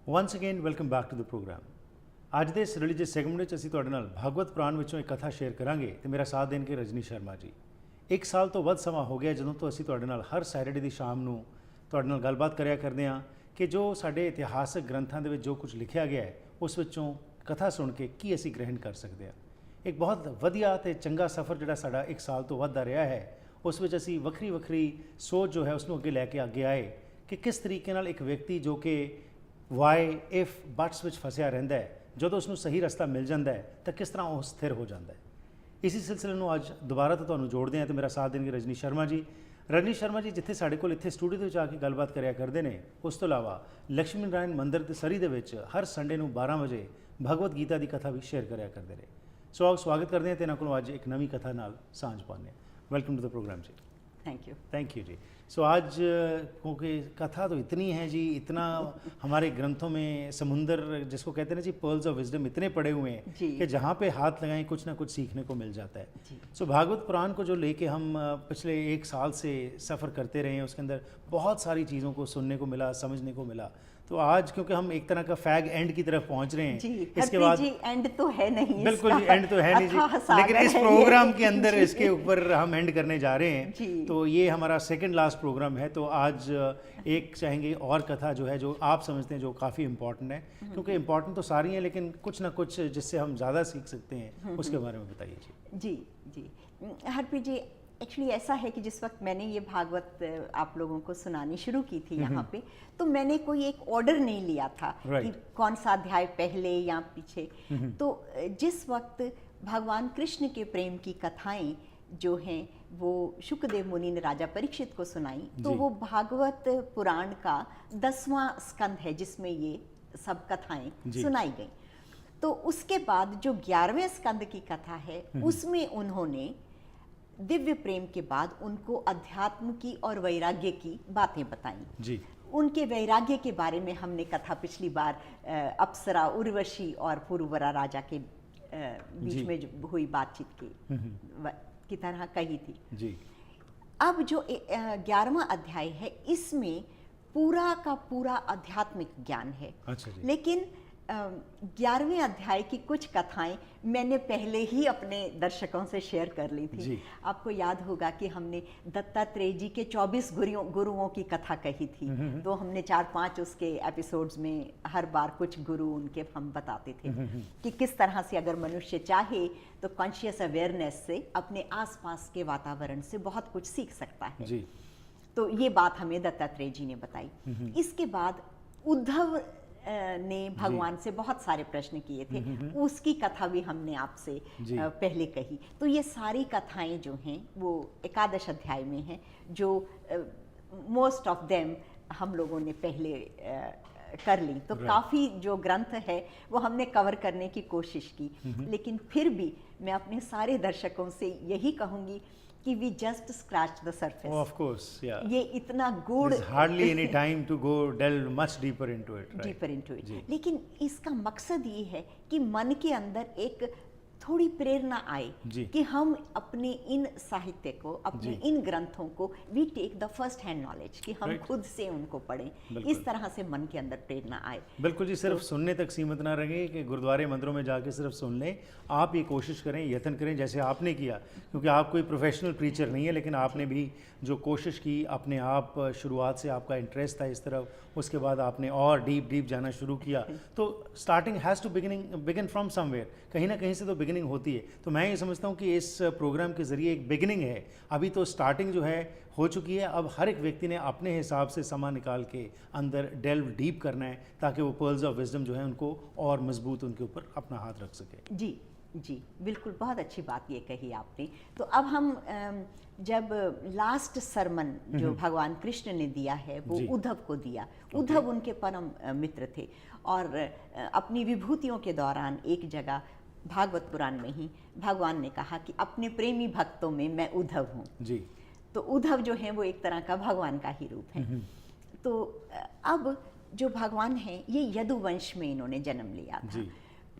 Once again, welcome back to the program. ਅੱਜ ਦੇ ਇਸ ਰਿਲੀਜੀਅਸ ਸੈਗਮੈਂਟ ਵਿੱਚ ਅਸੀਂ ਤੁਹਾਡੇ ਨਾਲ ਭਾਗਵਤ ਪੁਰਾਣ ਵਿੱਚੋਂ ਇੱਕ ਕਥਾ ਸ਼ੇਅਰ ਕਰਾਂਗੇ ਤੇ ਮੇਰਾ ਸਾਥ ਦੇਣਗੇ ਰਜਨੀ ਸ਼ਰਮਾ ਜੀ। 1 ਸਾਲ ਤੋਂ ਵੱਧ ਸਮਾਂ ਹੋ ਗਿਆ ਜਦੋਂ ਤੋਂ ਅਸੀਂ ਤੁਹਾਡੇ ਨਾਲ ਹਰ ਸੈਟਰਡੇ ਦੀ ਸ਼ਾਮ ਨੂੰ ਤੁਹਾਡੇ ਨਾਲ ਗੱਲਬਾਤ ਕਰਿਆ ਕਰਦੇ ਹਾਂ ਕਿ ਜੋ ਸਾਡੇ ਇਤਿਹਾਸਕ ਗ੍ਰੰਥਾਂ ਦੇ ਵਿੱਚ ਜੋ ਕੁਝ ਲਿਖਿਆ ਗਿਆ ਹੈ ਉਸ ਵਿੱਚੋਂ ਕਥਾ ਸੁਣ ਕੇ ਕੀ ਅਸੀਂ ਗ੍ਰਹਿਣ ਕਰ ਸਕਦੇ ਹਾਂ। ਇੱਕ ਬਹੁਤ ਵਧੀਆ ਤੇ ਚੰਗਾ ਸਫ਼ਰ ਜਿਹੜਾ ਸਾਡਾ 1 ਸਾਲ ਤੋਂ ਵੱਧ ਦਾ ਰਿਹਾ ਹੈ, ਉਸ ਵਿੱਚ ਅਸੀਂ ਵੱਖਰੀ ਸੋਚ ਜੋ ਹੈ ਉਸ ਨੂੰ ਅੱਗੇ ਆਏ ਕਿ ਕਿਸ ਤਰੀਕੇ ਨਾਲ ਇੱਕ ਵਿਅਕਤੀ ਜੋ ਕਿ ਵਾਈ ਇਫ ਬਟਸ ਵਿੱਚ ਫਸਿਆ ਰਹਿੰਦਾ ਹੈ, ਜਦੋਂ ਉਸ ਨੂੰ ਸਹੀ ਰਸਤਾ ਮਿਲ ਜਾਂਦਾ ਹੈ ਤਾਂ ਕਿਸ ਤਰ੍ਹਾਂ ਉਹ ਸਥਿਰ ਹੋ ਜਾਂਦਾ ਹੈ। ਇਸੇ ਸਿਲਸਿਲੇ ਨੂੰ ਅੱਜ ਦੁਬਾਰਾ ਤੋਂ ਤੁਹਾਨੂੰ ਜੋੜਦੇ ਹਾਂ ਤੇ ਮੇਰਾ ਸਾਥ ਦੇਣਗੇ ਰਜਨੀ ਸ਼ਰਮਾ ਜੀ। ਰਜਨੀ ਸ਼ਰਮਾ ਜੀ ਜਿੱਥੇ ਸਾਡੇ ਕੋਲ ਇੱਥੇ ਸਟੂਡੀਓ ਦੇ ਵਿੱਚ ਆ ਕੇ ਗੱਲਬਾਤ ਕਰਿਆ ਕਰਦੇ ਨੇ, ਉਸ ਤੋਂ ਇਲਾਵਾ ਲక్ష్ਮੀ ਨਾਰਾਇਣ ਮੰਦਿਰ ਦੇ ਸਰੀ ਦੇ ਵਿੱਚ ਹਰ ਸੰਡੇ ਨੂੰ 12 ਵਜੇ ਭਗਵਦ ਗੀਤਾ ਦੀ ਕਥਾ ਵੀ ਸ਼ੇਅਰ ਕਰਿਆ ਕਰਦੇ ਨੇ। ਸੋ ਆਓ ਸਵਾਗਤ ਕਰਦੇ हैं ਤੇ ਇਹਨਾਂ ਕੋਲੋਂ ਅੱਜ ਇੱਕ ਨਵੀਂ कथा नाल सांझ पाने। Welcome to the programme ji. Thank you ji. So आज क्योंकि कथा तो इतनी है जी, इतना हमारे ग्रंथों में समुंदर जिसको कहते हैं ना जी, पर्ल्स ऑफ विजडम इतने पड़े हुए हैं कि जहाँ पे हाथ लगाएं कुछ ना कुछ सीखने को मिल जाता है। सो भागवत पुराण को जो लेके हम पिछले 1 साल से सफ़र करते रहे हैं, उसके अंदर बहुत सारी चीज़ों को सुनने को मिला, समझने को मिला। तो आज क्योंकि हम एक तरह का फैग एंड की तरफ पहुंच रहे हैं जी, इसके बाद जी एंड तो है नहीं, बिल्कुल जी एंड तो है नहीं जी, लेकिन इस प्रोग्राम के अंदर इसके ऊपर हम एंड करने जा रहे हैं। तो ये हमारा सेकंड लास्ट प्रोग्राम है। तो आज एक चाहेंगे और कथा जो है जो आप समझते हैं जो काफ़ी इम्पोर्टेंट है, क्योंकि इम्पोर्टेंट तो सारी हैं लेकिन कुछ ना कुछ जिससे हम ज़्यादा सीख सकते हैं उसके बारे में बताइए जी। जी हरप्रीत जी, एक्चुअली ऐसा है कि जिस वक्त मैंने ये भागवत आप लोगों को सुनानी शुरू की थी यहाँ पे, तो मैंने कोई एक ऑर्डर नहीं लिया था कि कौन सा अध्याय पहले या पीछे। तो जिस वक्त भगवान कृष्ण के प्रेम की कथाएं जो हैं वो शुकदेव मुनि ने राजा परीक्षित को सुनाई, तो वो भागवत पुराण का 10वां स्कंद है जिसमें ये सब कथाएं सुनाई गई। तो उसके बाद जो 11वें स्कंद की कथा है उसमें उन्होंने दिव्य प्रेम के बाद उनको अध्यात्म की और वैराग्य की बातें बताई जी। उनके वैराग्य के बारे में हमने कथा पिछली बार अप्सरा, उर्वशी और पुरवरा राजा के बीच में जो हुई बातचीत की तरह कही थी जी। अब जो 11वां अध्याय है इसमें पूरा का पूरा आध्यात्मिक ज्ञान है। अच्छा जी। लेकिन 11वें अध्याय की कुछ कथाएं मैंने पहले ही अपने दर्शकों से शेयर कर ली थी। आपको याद होगा कि हमने दत्तात्रेय जी के 24 गुरुओं की कथा कही थी। तो हमने 4-5 उसके एपिसोड्स में हर बार कुछ गुरु उनके हम बताते थे कि किस तरह से अगर मनुष्य चाहे तो कॉन्शियस अवेयरनेस से अपने आसपास के वातावरण से बहुत कुछ सीख सकता है जी। तो ये बात हमें दत्तात्रेय जी ने बताई। इसके बाद उद्धव ने भगवान से बहुत सारे प्रश्न किए थे, उसकी कथा भी हमने आपसे पहले कही। तो ये सारी कथाएं जो हैं वो 11 अध्याय में हैं, जो मोस्ट ऑफ देम हम लोगों ने पहले कर ली। तो काफ़ी जो ग्रंथ है वो हमने कवर करने की कोशिश की, लेकिन फिर भी मैं अपने सारे दर्शकों से यही कहूँगी कि we just scratch the surface. Oh, of course, yeah. ये इतना गूढ़, There's hardly any time to go delve much deeper into it, right? Deeper into it. लेकिन इसका मकसद ये है कि मन के अंदर एक थोड़ी प्रेरणा आए कि हम अपने इन साहित्य को, अपने इन ग्रंथों को we take the first hand knowledge, कि हम खुद से उनको पढ़ें। इस तरह से मन के अंदर प्रेरणा आए। बिल्कुल जी, सिर्फ सुनने तक सीमित ना रहे कि गुरुद्वारे मंदिरों में जाके सिर्फ सुन लें। आप ये कोशिश करें, यत्न करें जैसे आपने किया, क्योंकि आप कोई प्रोफेशनल प्रीचर नहीं है, लेकिन आपने भी जो कोशिश की अपने आप, शुरुआत से आपका इंटरेस्ट था इस तरफ, उसके बाद आपने और डीप जाना शुरू किया। तो starting has to begin from somewhere, कहीं ना कहीं से तो बिगिनिंग होती है। तो मैं ये समझता हूँ कि इस प्रोग्राम के ज़रिए एक बिगिनिंग है। अभी तो स्टार्टिंग जो है हो चुकी है, अब हर एक व्यक्ति ने अपने हिसाब से समा निकाल के अंदर डेल्व डीप करना है ताकि वो पर्ल्स ऑफ विजडम जो है उनको और मजबूत उनके ऊपर अपना हाथ रख सके। जी बिल्कुल, बहुत अच्छी बात ये कही आपने। तो अब हम जब लास्ट सरमन जो भगवान कृष्ण ने दिया है वो उद्धव को दिया। उद्धव उनके परम मित्र थे और अपनी विभूतियों के दौरान एक जगह भागवत पुराण में ही भगवान ने कहा कि अपने प्रेमी भक्तों में मैं उद्धव हूँ जी। तो उद्धव जो है वो एक तरह का भगवान का ही रूप है। तो अब जो भगवान है ये यदुवंश में इन्होंने जन्म लिया था।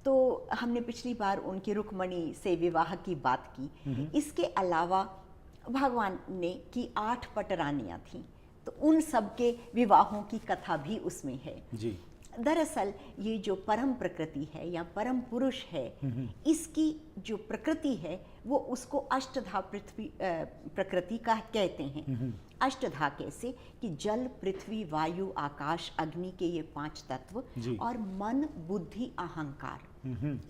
तो हमने पिछली बार उनकी रुक्मणी से विवाह की बात की। इसके अलावा भगवान ने की 8 पटरानियाँ थीं, तो उन सब के विवाहों की कथा भी उसमें है जी। दरअसल ये जो परम प्रकृति है या परम पुरुष है, इसकी जो प्रकृति है वो उसको अष्टधा पृथ्वी प्रकृति का कहते हैं। अष्टधा कैसे कि जल, पृथ्वी, वायु, आकाश, अग्नि के ये 5 तत्व और मन, बुद्धि, अहंकार,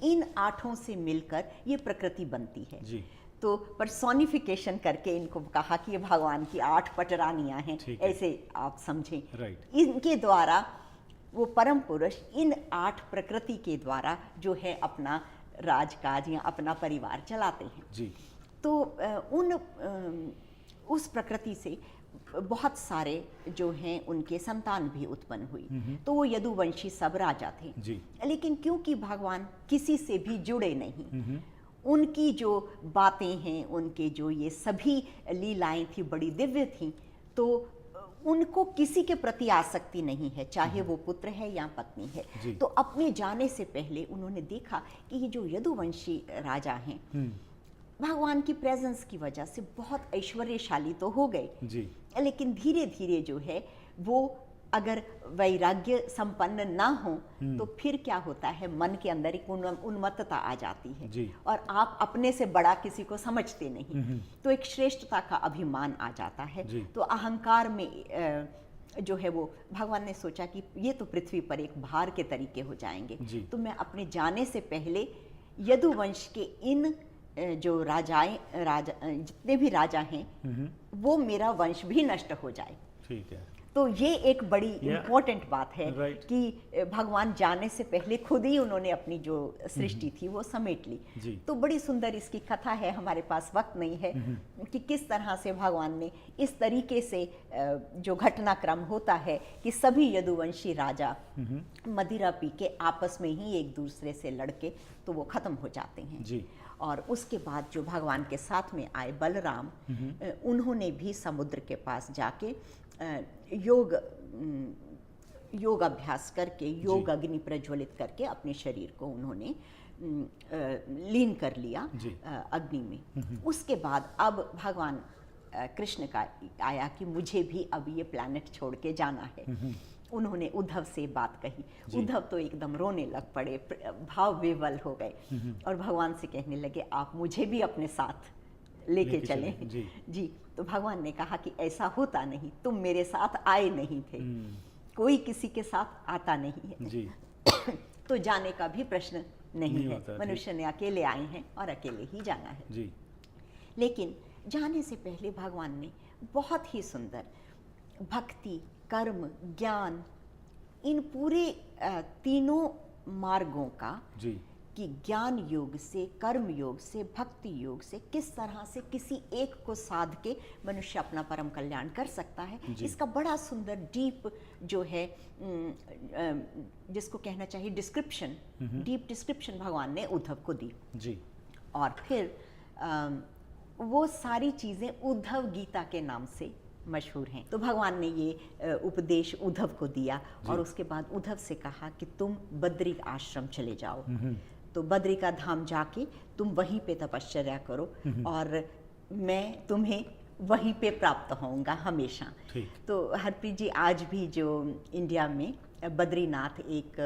इन 8 से मिलकर ये प्रकृति बनती है। तो पर्सोनिफिकेशन करके इनको कहा कि ये भगवान की 8 पटरानियां हैं, ऐसे आप समझें। इनके द्वारा वो परम पुरुष इन 8 प्रकृति के द्वारा जो है अपना राजकाज या अपना परिवार चलाते हैं। तो उस प्रकृति से बहुत सारे जो हैं उनके संतान भी उत्पन्न हुई। तो वो यदुवंशी सब राजा थे। लेकिन क्योंकि भगवान किसी से भी जुड़े नहीं, उनकी जो बातें हैं, उनके जो ये सभी लीलाएं थी बड़ी दिव्य थी, तो उनको किसी के प्रति आसक्ति नहीं है, चाहे वो पुत्र है या पत्नी है। तो अपने जाने से पहले उन्होंने देखा कि ये जो यदुवंशी राजा हैं भगवान की प्रेजेंस की वजह से बहुत ऐश्वर्यशाली तो हो गए, लेकिन धीरे धीरे जो है वो अगर वैराग्य संपन्न ना हो तो फिर क्या होता है, मन के अंदर एक उन्मत्तता आ जाती है और आप अपने से बड़ा किसी को समझते नहीं, तो एक श्रेष्ठता का अभिमान आ जाता है। तो अहंकार में जो है वो भगवान ने सोचा कि ये तो पृथ्वी पर एक भार के तरीके हो जाएंगे, तो मैं अपने जाने से पहले यदुवंश के इन जो जितने भी राजा हैं वो मेरा वंश भी नष्ट हो जाए। ठीक है। तो ये एक बड़ी इम्पोर्टेंट बात है कि भगवान जाने से पहले खुद ही उन्होंने अपनी जो सृष्टि थी वो समेट ली। तो बड़ी सुंदर इसकी कथा है, हमारे पास वक्त नहीं है कि किस तरह से भगवान ने इस तरीके से जो घटनाक्रम होता है कि सभी यदुवंशी राजा मदिरा पी के आपस में ही एक दूसरे से लड़के तो वो खत्म हो जाते हैं। और उसके बाद जो भगवान के साथ में आए बलराम, उन्होंने भी समुद्र के पास जाके योग अभ्यास करके, योग अग्नि प्रज्वलित करके अपने शरीर को उन्होंने लीन कर लिया अग्नि में। उसके बाद अब भगवान कृष्ण का आया कि मुझे भी अब ये प्लैनेट छोड़ के जाना है। उन्होंने उद्धव से बात कही, उद्धव तो एकदम रोने लग पड़े, भाव विवल हो गए और भगवान से कहने लगे आप मुझे भी अपने साथ लेके चले। जी। तो भगवान ने कहा कि ऐसा होता नहीं, तुम मेरे साथ आए नहीं थे, कोई किसी के साथ आता नहीं है। तो जाने का भी प्रश्न नहीं है, मनुष्य ने अकेले आए हैं और अकेले ही जाना है। लेकिन जाने से पहले भगवान ने बहुत ही सुंदर भक्ति, कर्म, ज्ञान, इन पूरे तीनों मार्गों का कि ज्ञान योग से, कर्म योग से, भक्ति योग से किस तरह से किसी एक को साध के मनुष्य अपना परम कल्याण कर सकता है, इसका बड़ा सुंदर डीप जो है जिसको कहना चाहिए डिस्क्रिप्शन, डीप डिस्क्रिप्शन भगवान ने उद्धव को दी। और फिर वो सारी चीज़ें उद्धव गीता के नाम से मशहूर हैं। तो भगवान ने ये उपदेश उद्धव को दिया और उसके बाद उद्धव से कहा कि तुम बद्री आश्रम चले जाओ, तो बद्री का धाम जाके तुम वहीं पे तपश्चर्या करो और मैं तुम्हें वहीं पे प्राप्त होऊंगा हमेशा। तो हरप्रीत जी, आज भी जो इंडिया में बद्रीनाथ एक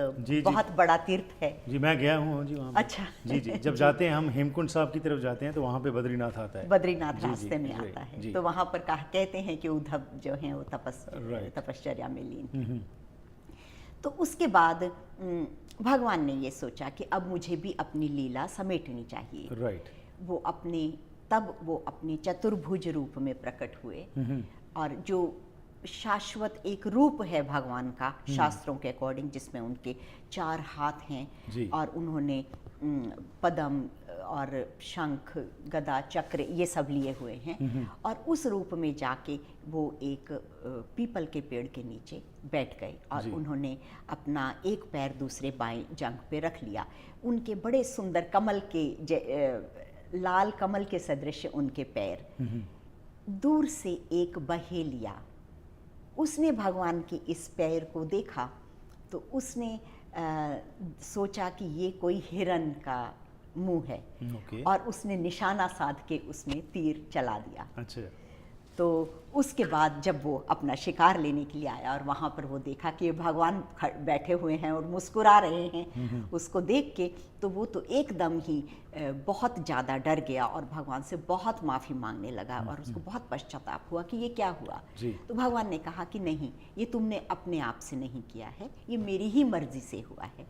बहुत बड़ा तीर्थ है। जी, मैं गया हूँ जी वहाँ। अच्छा। जी। जब जाते हैं हम हेमकुंड साहब की तरफ जाते हैं तो वहाँ पे बद्रीनाथ आता है। बद्रीनाथ रास्ते में आता है। तो वहाँ पर कहते हैं कि उद्धव जो है वो तपश्चर्या में लीन। तो उसके बाद भगवान ने ये सोचा कि अब मुझे भी अपनी लीला समेटनी चाहिए। वो अपने चतुर्भुज रूप में प्रकट हुए और जो शाश्वत एक रूप है भगवान का शास्त्रों के अकॉर्डिंग, जिसमें उनके 4 हाथ हैं और उन्होंने पद्म और शंख, गदा, चक्र ये सब लिए हुए हैं और उस रूप में जाके वो एक पीपल के पेड़ के नीचे बैठ गए और उन्होंने अपना एक पैर दूसरे बाएं जंघ पे रख लिया। उनके बड़े सुंदर कमल के लाल कमल के सदृश उनके पैर। दूर से एक बहेलिया उसने भगवान के इस पैर को देखा तो उसने सोचा कि ये कोई हिरन का मुंह है और उसने निशाना साध के उसमें तीर चला दिया। तो उसके बाद जब वो अपना शिकार लेने के लिए आया और वहाँ पर वो देखा कि भगवान बैठे हुए हैं और मुस्कुरा रहे हैं, उसको देख के तो वो तो एकदम ही बहुत ज़्यादा डर गया और भगवान से बहुत माफ़ी मांगने लगा और उसको बहुत पश्चाताप हुआ कि ये क्या हुआ। तो भगवान ने कहा कि नहीं, ये तुमने अपने आप से नहीं किया है, ये मेरी ही मर्जी से हुआ है।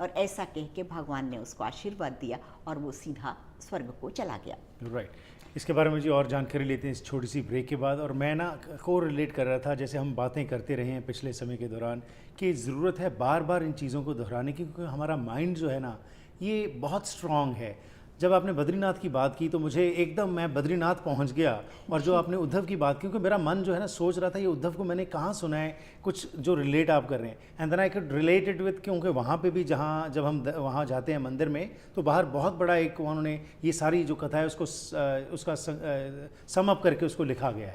और ऐसा कह के भगवान ने उसको आशीर्वाद दिया और वो सीधा स्वर्ग को चला गया। राइट, इसके बारे में जी और जानकारी लेते हैं इस छोटी सी ब्रेक के बाद। और मैं ना को रिलेट कर रहा था, जैसे हम बातें करते रहे हैं पिछले समय के दौरान, कि ज़रूरत है बार बार इन चीज़ों को दोहराने की, क्योंकि हमारा माइंड जो है ना ये बहुत स्ट्रॉन्ग है। जब आपने बद्रीनाथ की बात की तो मुझे एकदम, मैं बद्रीनाथ पहुंच गया। और जो आपने उद्धव की बात की, क्योंकि मेरा मन जो है ना सोच रहा था ये उद्धव को मैंने कहाँ सुना है, कुछ जो रिलेट आप कर रहे हैं। And then I could relate it with, क्योंकि वहाँ पे भी जहाँ जब हम वहाँ जाते हैं मंदिर में तो बाहर बहुत बड़ा एक उन्होंने ये सारी जो कथा है उसको उसका सम अप करके उसको लिखा गया है।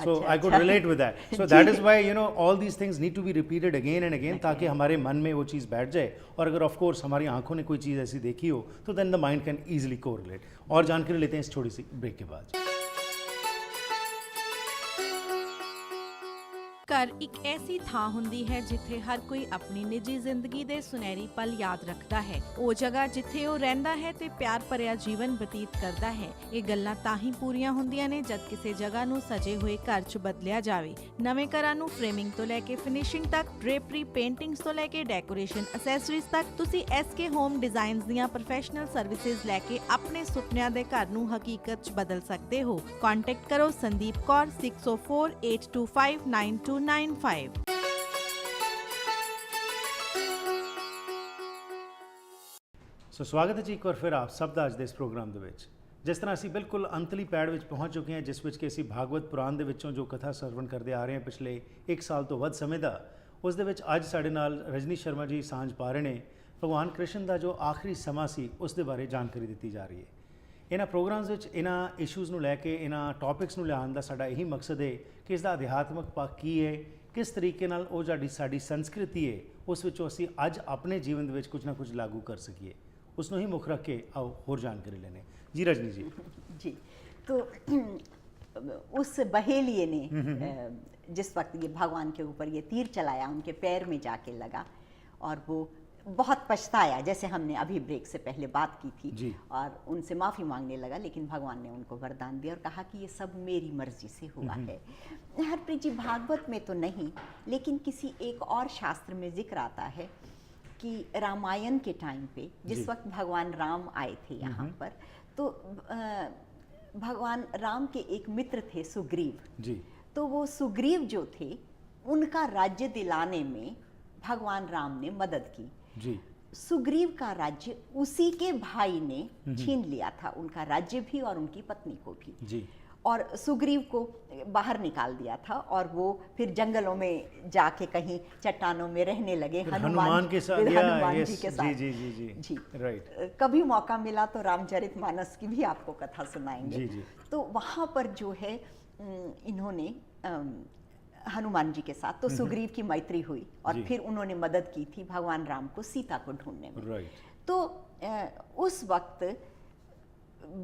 So I could relate with that. So that is why you know all these things need to be repeated again and again, ताकि हमारे मन में वो चीज़ बैठ जाए। और अगर ऑफ कोर्स हमारी आंखों ने कोई चीज़ ऐसी देखी हो तो then the mind can easily correlate. और जानकारी लेते हैं इस छोटी सी ब्रेक के बाद। ਘਰ ਇੱਕ ਐਸੀ ਥਾਂ ਹੁੰਦੀ ਹੈ ਜਿੱਥੇ ਹਰ ਕੋਈ ਆਪਣੀ ਨਿੱਜੀ ਜ਼ਿੰਦਗੀ ਦੇ ਸੁਨਹਿਰੀ ਪਲ ਯਾਦ ਰੱਖਦਾ ਹੈ। ਉਹ ਜਗ੍ਹਾ ਜਿੱਥੇ ਉਹ ਰਹਿੰਦਾ ਹੈ ਤੇ ਪਿਆਰ ਭਰਿਆ ਜੀਵਨ ਬਤੀਤ ਕਰਦਾ ਹੈ। ਇਹ ਗੱਲਾਂ ਤਾਂ ਹੀ ਪੂਰੀਆਂ ਹੁੰਦੀਆਂ ਨੇ ਜਦ ਕਿਸੇ ਜਗ੍ਹਾ ਨੂੰ ਸਜੇ ਹੋਏ ਘਰ 'ਚ ਬਦਲਿਆ ਜਾਵੇ। ਨਵੇਂ ਘਰਾਂ ਨੂੰ ਫਰੇਮਿੰਗ ਤੋਂ ਲੈ ਕੇ ਫਿਨਿਸ਼ਿੰਗ ਤੱਕ, ਡ੍ਰੇਪਰੀ, ਪੇਂਟਿੰਗਸ ਤੋਂ ਲੈ ਕੇ ਡੈਕੋਰੇਸ਼ਨ ਅਸੈਸਰੀਜ਼ ਤੱਕ, ਤੁਸੀਂ SK ਹੋਮ ਡਿਜ਼ਾਈਨਸ ਦੀਆਂ ਪ੍ਰੋਫੈਸ਼ਨਲ ਸਰਵਿਸਿਜ਼ ਲੈ ਕੇ ਆਪਣੇ ਸੁਪਨਿਆਂ ਦੇ ਘਰ ਨੂੰ ਹਕੀਕਤ 'ਚ ਬਦਲ ਸਕਦੇ ਹੋ। ਕੰਟੈਕਟ ਕਰੋ ਸੰਦੀਪ ਕੌਰ 6048259295। ਸੋ ਸਵਾਗਤ ਹੈ ਜੀ ਇੱਕ ਵਾਰ ਫਿਰ ਆਪ ਸਭ ਦਾ ਅੱਜ ਦੇ ਇਸ ਪ੍ਰੋਗਰਾਮ ਦੇ ਵਿੱਚ। ਜਿਸ ਤਰ੍ਹਾਂ ਅਸੀਂ ਬਿਲਕੁਲ ਅੰਤਲੀ ਪੈੜ ਵਿੱਚ ਪਹੁੰਚ ਚੁੱਕੇ ਹਾਂ, ਜਿਸ ਵਿੱਚ ਕਿ ਅਸੀਂ ਭਾਗਵਤ ਪੁਰਾਣ ਦੇ ਵਿੱਚੋਂ ਜੋ ਕਥਾ ਸਰਵਣ ਕਰਦੇ ਆ ਰਹੇ ਹਾਂ ਪਿਛਲੇ 1 ਸਾਲ ਤੋਂ ਵੱਧ ਸਮੇਂ ਦਾ, ਉਸ ਦੇ ਵਿੱਚ ਅੱਜ ਸਾਡੇ ਨਾਲ ਰਜਨੀ ਸ਼ਰਮਾ ਜੀ ਸਾਂਝ ਪਾ ਰਹੇ ਨੇ। ਭਗਵਾਨ ਕ੍ਰਿਸ਼ਨ ਦਾ ਜੋ ਆਖਰੀ ਸਮਾਂ ਸੀ ਉਸ ਦੇ ਬਾਰੇ ਜਾਣਕਾਰੀ ਦਿੱਤੀ ਜਾ ਰਹੀ ਹੈ। ਇਹਨਾਂ ਪ੍ਰੋਗਰਾਮਸ ਵਿੱਚ ਇਹਨਾਂ ਇਸ਼ੂਜ਼ ਨੂੰ ਲੈ ਕੇ, ਇਹਨਾਂ ਟੌਪਿਕਸ ਨੂੰ ਲਿਆਉਣ ਦਾ ਸਾਡਾ ਇਹੀ ਮਕਸਦ ਹੈ ਕਿ ਇਸ ਦਾ ਅਧਿਆਤਮਕ ਪੱਖ ਕੀ ਹੈ, ਕਿਸ ਤਰੀਕੇ ਨਾਲ ਉਹ ਜਿਹੜੀ ਸਾਡੀ ਸੰਸਕ੍ਰਿਤੀ ਹੈ ਉਸ ਵਿੱਚੋਂ ਅਸੀਂ ਅੱਜ ਆਪਣੇ ਜੀਵਨ ਦੇ ਵਿੱਚ ਕੁਝ ਨਾ ਕੁਝ ਲਾਗੂ ਕਰ ਸਕੀਏ, ਉਸ ਨੂੰ ਹੀ ਮੁੱਖ ਰੱਖ ਕੇ ਆਓ ਹੋਰ ਜਾਣਕਾਰੀ ਲੈਣੇ। जी रजनी जी। जी, तो उस बहेलिए ने जिस वक्त ये भगवान के ऊपर ये तीर चलाया, उनके पैर में जाके लगा और वो बहुत पछताया, जैसे हमने अभी ब्रेक से पहले बात की थी जी। और उनसे माफ़ी मांगने लगा, लेकिन भगवान ने उनको वरदान दिया और कहा कि ये सब मेरी मर्जी से हुआ है। हरप्रीत जी, भागवत में तो नहीं, लेकिन किसी एक और शास्त्र में जिक्र आता है कि रामायण के टाइम पे जिस वक्त भगवान राम आए थे यहाँ पर, तो भगवान राम के एक मित्र थे सुग्रीव जी। तो वो सुग्रीव जो थे उनका राज्य दिलाने में भगवान राम ने मदद की जी। सुग्रीव का राज्य उसी के भाई ने छीन लिया था, उनका राज्य भी और उनकी पत्नी को भी जी। और सुग्रीव को बाहर निकाल दिया था और वो फिर जंगलों में जाके कहीं चट्टानों में रहने लगे हनुमान के साथ, हनुमान जी के साथ। जी जी जी जी, राइट। कभी मौका मिला तो रामचरितमानस की भी आपको कथा सुनाएंगे। जी जी। तो वहाँ पर जो है इन्होंने हनुमान जी के साथ तो सुग्रीव की मैत्री हुई और फिर उन्होंने मदद की थी भगवान राम को सीता को ढूंढने में। राइट। तो उस वक्त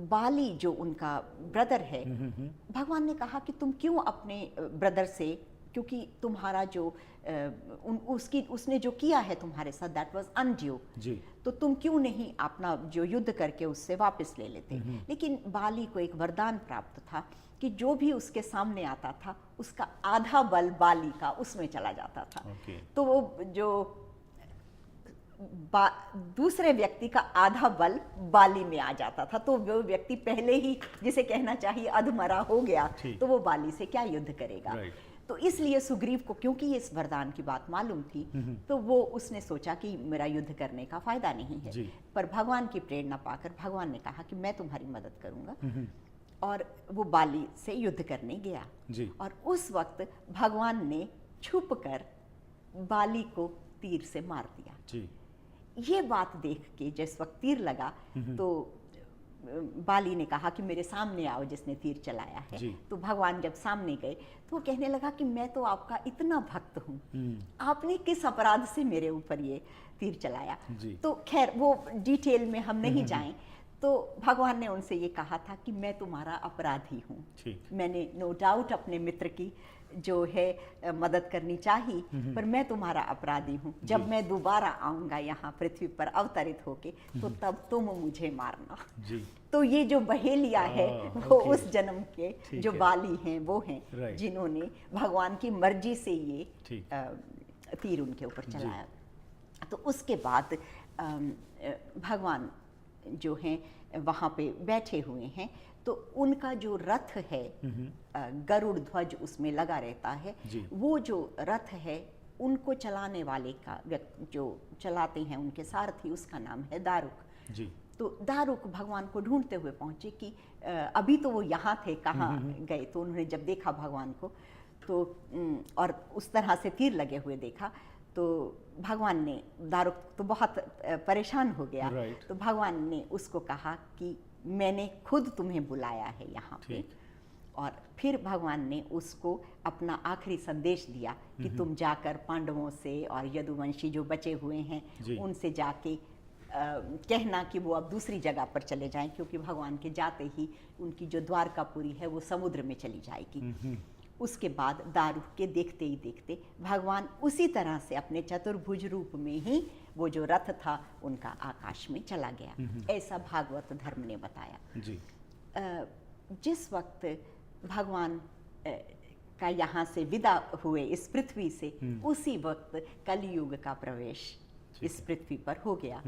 बाली जो उनका ब्रदर है, भगवान ने कहा कि तुम क्यों अपने ब्रदर से, क्योंकि तुम्हारा जो उसने जो किया है तुम्हारे साथ दैट वाज अनड्यू, तो तुम क्यों नहीं अपना जो युद्ध करके उससे वापस ले लेते। लेकिन बाली को एक वरदान प्राप्त था कि जो भी उसके सामने आता था उसका आधा बल बाली का उसमें चला जाता था। तो वो जो दूसरे व्यक्ति का आधा बल बाली में आ जाता था, तो वो व्यक्ति पहले ही जिसे कहना चाहिए अधमरा हो गया, तो वो बाली से क्या युद्ध करेगा। तो इसलिए सुग्रीव को क्योंकि इस वरदान की बात मालूम थी, तो वो उसने सोचा कि मेरा युद्ध करने का फायदा नहीं है, पर भगवान की प्रेरणा पाकर भगवान ने कहा कि मैं तुम्हारी मदद करूंगा, और वो बाली से युद्ध करने गया जी। और उस वक्त भगवान ने छुप कर बाली को तीर से मार दिया जी। ये बात देख के जिस वक्त तीर लगा तो बाली ने कहा कि मेरे सामने आओ जिसने तीर चलाया है। तो भगवान जब सामने गए तो वो कहने लगा कि मैं तो आपका इतना भक्त हूँ, आपने किस अपराध से मेरे ऊपर ये तीर चलाया। तो खैर वो डिटेल में हम नहीं जाएं, तो भगवान ने उनसे ये कहा था कि मैं तुम्हारा अपराधी हूँ। मैंने नो डाउट अपने मित्र की जो है मदद करनी चाहिए, पर मैं तुम्हारा अपराधी हूँ। जब मैं दोबारा आऊँगा यहाँ पृथ्वी पर अवतरित होके, तो तब तुम मुझे मारना। तो ये जो बहेलिया है वो उस जन्म के जो बाली हैं वो हैं जिन्होंने भगवान की मर्जी से ये तीर उनके ऊपर चलाया। तो उसके बाद भगवान जो हैं वहाँ पे बैठे हुए हैं, तो उनका जो रथ है गरुड़ ध्वज उसमें लगा रहता है। वो जो रथ है उनको चलाने वाले का जो चलाते हैं उनके सारथी, उसका नाम है दारुक। तो दारुक भगवान को ढूंढते हुए पहुंचे कि अभी तो वो यहाँ थे, कहाँ गए। तो उन्होंने जब देखा भगवान को तो और उस तरह से तीर लगे हुए देखा, तो भगवान ने, दारुक तो बहुत परेशान हो गया। तो भगवान ने उसको कहा कि मैंने खुद तुम्हें बुलाया है यहाँ पे। और फिर भगवान ने उसको अपना आखिरी संदेश दिया कि तुम जाकर पांडवों से और यदुवंशी जो बचे हुए हैं उनसे जाके कहना कि वो अब दूसरी जगह पर चले जाएं, क्योंकि भगवान के जाते ही उनकी जो द्वारकापुरी है वो समुद्र में चली जाएगी। उसके बाद दारुक के देखते ही देखते भगवान उसी तरह से अपने चतुर्भुज रूप में ही वो जो रथ था उनका आकाश में चला गया। ऐसा भागवत धर्म ने बताया। जिस वक्त भगवान का यहाँ से विदा हुए इस पृथ्वी से, उसी वक्त कलयुग का प्रवेश इस पृथ्वी पर हो गया।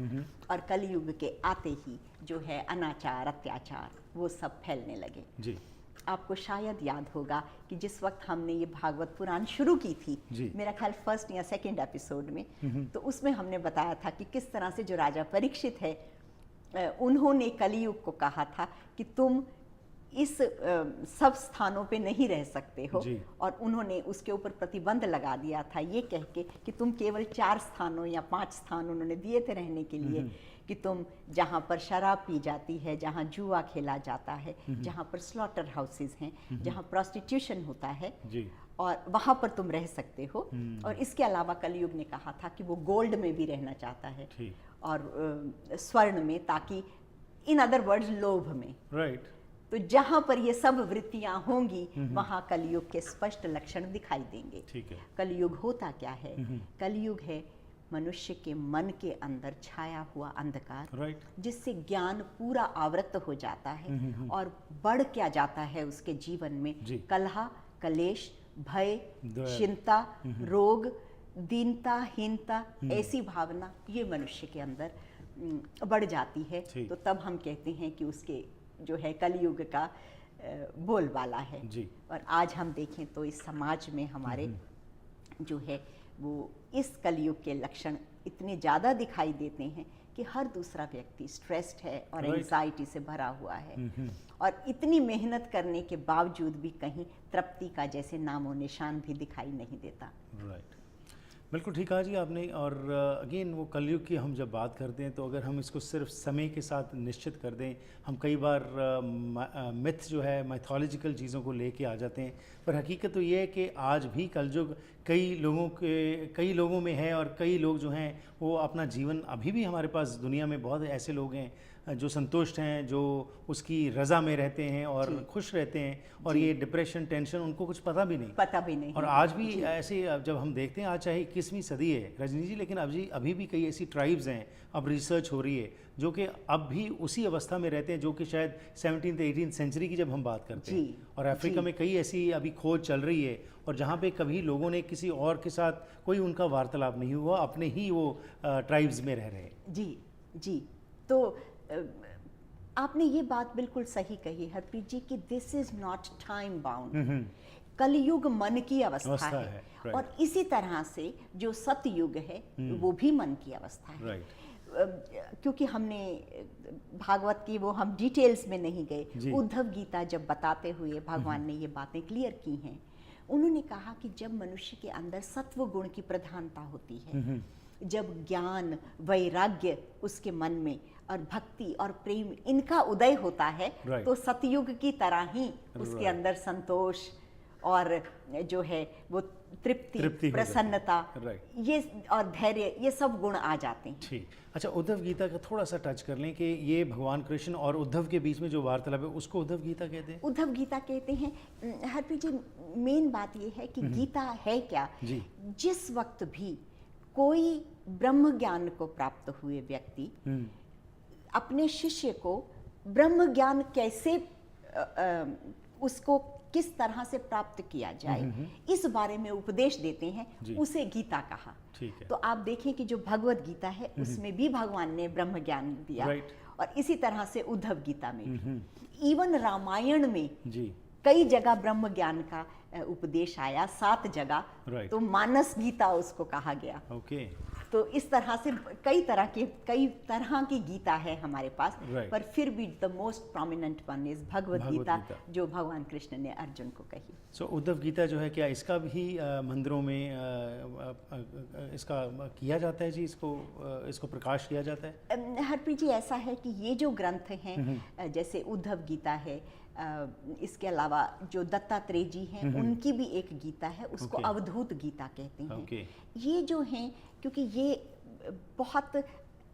और कलयुग के आते ही जो है अनाचार, अत्याचार वो सब फैलने लगे। आपको शायद याद होगा कि जिस वक्त हमने ये भागवत पुराण शुरू की थी, मेरा ख्याल फर्स्ट या सेकंड एपिसोड में, तो उसमें हमने बताया था कि किस तरह से जो राजा परीक्षित है उन्होंने कलयुग को कहा था कि तुम इस सब स्थानों पे नहीं रह सकते हो, और उन्होंने उसके ऊपर प्रतिबंध लगा दिया था ये कह के कि तुम केवल 4 स्थानों या 5 स्थान उन्होंने दिए थे रहने के लिए, कि तुम जहाँ पर शराब पी जाती है, जहाँ जुआ खेला जाता है, जहाँ पर स्लॉटर हाउसेस हैं, जहाँ प्रोस्टिट्यूशन होता है, और वहाँ पर तुम रह सकते हो। और इसके अलावा कलयुग ने कहा था कि वो गोल्ड में भी रहना चाहता है और स्वर्ण में, ताकि इन अदर वर्ड्स लोभ में। तो जहाँ पर ये सब वृत्तियां होंगी वहाँ कलयुग के स्पष्ट लक्षण दिखाई देंगे। कलयुग होता क्या है? कलयुग है मनुष्य के मन के अंदर छाया हुआ अंधकार, जिससे ज्ञान पूरा आवृत हो जाता है और बढ़ क्या जाता है उसके जीवन में कलह, कलेश, भय, चिंता, रोग, दीनता, हीनता, ऐसी भावना ये मनुष्य के अंदर बढ़ जाती है। तो तब हम कहते हैं कि उसके जो है कलयुग का बोलबाला है। और आज हम देखें तो इस समाज में हमारे जो है वो इस कलयुग के लक्षण इतने ज़्यादा दिखाई देते हैं कि हर दूसरा व्यक्ति स्ट्रेस्ड है और एंजाइटी से भरा हुआ है, और इतनी मेहनत करने के बावजूद भी कहीं तृप्ति का जैसे नामो निशान भी दिखाई नहीं देता। बिल्कुल ठीक कहा जी आपने। और अगेन वो कलयुग की हम जब बात करते हैं तो अगर हम इसको सिर्फ समय के साथ निश्चित कर दें, हम कई बार मिथ जो है माइथोलॉजिकल चीज़ों को लेके आ जाते हैं, पर हकीकत तो ये है कि आज भी कलयुग कई लोगों में है, और कई लोग जो हैं वो अपना जीवन, अभी भी हमारे पास दुनिया में बहुत ऐसे लोग हैं जो संतुष्ट हैं, जो उसकी रज़ा में रहते हैं और खुश रहते हैं, और ये डिप्रेशन, टेंशन उनको कुछ पता भी नहीं। और आज भी ऐसे जब हम देखते हैं, आज चाहे 21वीं सदी है रजनी जी, लेकिन अभी भी कई ऐसी ट्राइब्स हैं, अब रिसर्च हो रही है, जो कि अब भी उसी अवस्था में रहते हैं जो कि शायद 17th 18th सेंचुरी की जब हम बात करते हैं। और अफ्रीका में कई ऐसी अभी खोज चल रही है, और जहाँ पे कभी लोगों ने किसी और के साथ कोई उनका वार्तालाप नहीं हुआ, अपने ही वो ट्राइब्स में रह रहे हैं। जी। तो आपने ये बात बिल्कुल सही कही हरप्रीत जी कि this is not time bound. कलयुग मन की अवस्था है, और इसी तरह से जो सतयुग है वो भी मन की अवस्था है। क्योंकि हमने भागवत की वो हम डिटेल्स में नहीं गए, उद्धव गीता जब बताते हुए भगवान ने ये बातें क्लियर की हैं। उन्होंने कहा कि जब मनुष्य के अंदर सत्व गुण की प्रधानता होती है, जब ज्ञान, वैराग्य उसके मन में और भक्ति और प्रेम इनका उदय होता है, तो सतयुग की तरह ही उसके अंदर संतोष और जो है वो तृप्ति हो तृप्ति, जाती है। प्रसन्नता, राइट। ये और धैर्य, ये सब गुण आ जाते हैं। ठीक। अच्छा, उद्धव गीता का थोड़ा सा टच कर लें कि ये भगवान कृष्ण और उद्धव के बीच में जो वार्तालाप है उसको उद्धव गीता कहते हैं। उद्धव गीता कहते हैं। हरप्रीत जी, मेन बात ये है कि गीता है क्या। जी। जिस वक्त भी कोई ब्रह्म ज्ञान को प्राप्त हुए व्यक्ति अपने शिष्य को ब्रह्म ज्ञान कैसे उसको किस तरह से प्राप्त किया जाए इस बारे में उपदेश देते हैं, उसे गीता कहा। ठीक है। तो आप देखें कि जो भगवत गीता है उसमें भी भगवान ने ब्रह्म ज्ञान दिया, और इसी तरह से उद्धव गीता में भी। इवन रामायण में जी कई जगह ब्रह्म ज्ञान का उपदेश आया, 7 जगह। Right. तो मानस गीता उसको कहा गया। ओके। तो इस तरह से कई तरह की गीता है हमारे पास। Right. पर फिर भी the most prominent one is Bhagavad Gita, जो भगवान कृष्ण ने अर्जुन को कही। सो उद्धव गीता जो है, क्या इसका भी मंदिरों में इसका किया जाता है जी? इसको प्रकाश किया जाता है? हरप्रीत जी, ऐसा है कि ये जो ग्रंथ हैं, जैसे उद्धव गीता है, इसके अलावा जो दत्तात्रेय जी हैं उनकी भी एक गीता है, उसको अवधूत गीता कहते हैं। ये जो हैं, क्योंकि ये बहुत,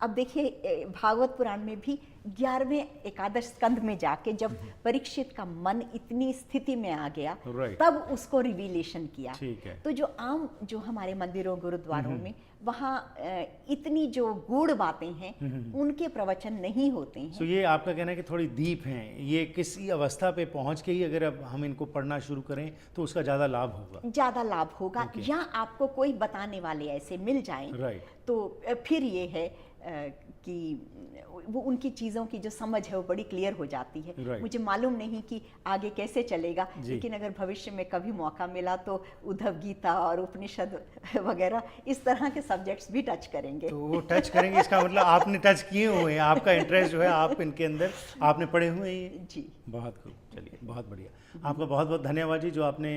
अब देखिए भागवत पुराण में भी 11वें एकादश स्कंद में जाके जब परीक्षित का मन इतनी स्थिति में आ गया, तब उसको रिवीलेशन किया। तो जो हमारे मंदिरों गुरुद्वारों में वहाँ इतनी जो गूढ़ बातें हैं उनके प्रवचन नहीं होते हैं। तो ये आपका कहना है कि थोड़ी डीप हैं, ये किसी अवस्था पे पहुंच के ही अगर अब हम इनको पढ़ना शुरू करें तो उसका ज़्यादा लाभ होगा। ज़्यादा लाभ होगा, या आपको कोई बताने वाले ऐसे मिल जाएं, तो फिर ये है कि वो उनकी चीज़ों की जो समझ है वो बड़ी क्लियर हो जाती है। मुझे मालूम नहीं कि आगे कैसे चलेगा, लेकिन अगर भविष्य में कभी मौका मिला तो उद्धव गीता और उपनिषद वगैरह इस तरह के सब्जेक्ट्स भी टच करेंगे। तो वो टच करेंगे, इसका मतलब आपने टच किए हुए हैं, आपका इंटरेस्ट जो है आप इनके अंदर आपने पढ़े हुए हैं। जी, बहुत खूब। चलिए, बहुत बढ़िया। आपका बहुत बहुत धन्यवाद जी, जो आपने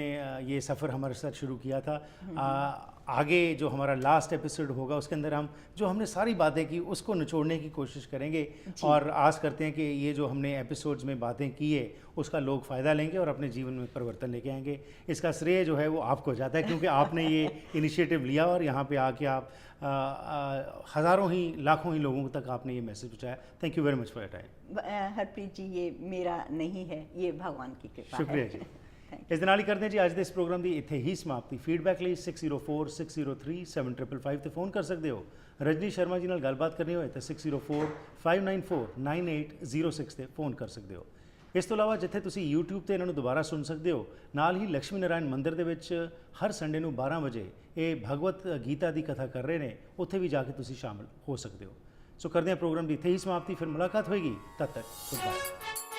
ये सफ़र हमारे साथ शुरू किया था। आगे जो हमारा लास्ट एपिसोड होगा उसके अंदर हमने सारी बातें की उसको निचोड़ने की कोशिश करेंगे, और आस करते हैं कि ये जो हमने एपिसोड्स में बातें की है उसका लोग फ़ायदा लेंगे और अपने जीवन में परिवर्तन लेके आएंगे। इसका श्रेय जो है वो आपको जाता है, क्योंकि आपने ये इनिशिएटिव लिया और यहाँ पे आके आप हज़ारों ही लाखों ही लोगों तक आपने ये मैसेज पहुँचाया। Thank you very much for your time. Harpreet ji, ये मेरा नहीं है, ये भगवान की कृपा है। शुक्रिया जी। इस दिन नाल करते हैं जी अज दे इस प्रोग्राम की इत्थे ही समाप्ति। फीडबैक लिए 604 603 7555 ते फोन कर सकते हो। रजनी शर्मा जी नाल गलबात करनी होए तो 604 594 9806 ते फोन कर सकते हो। इस तो इलावा जिथे तुसी यूट्यूब ते इन्हों दोबारा सुन सकते हो, नाल ही लक्ष्मी नारायण मंदिर दे विच हर संडे नूं 12 बजे ये भगवत गीता की कथा कर रहे हैं, उत्थे भी जाके तुसी शामिल हो सकते हो। सो करते हैं प्रोग्राम की इत्थे ही समाप्ति, फिर मुलाकात होएगी, तब तक गुड बाय।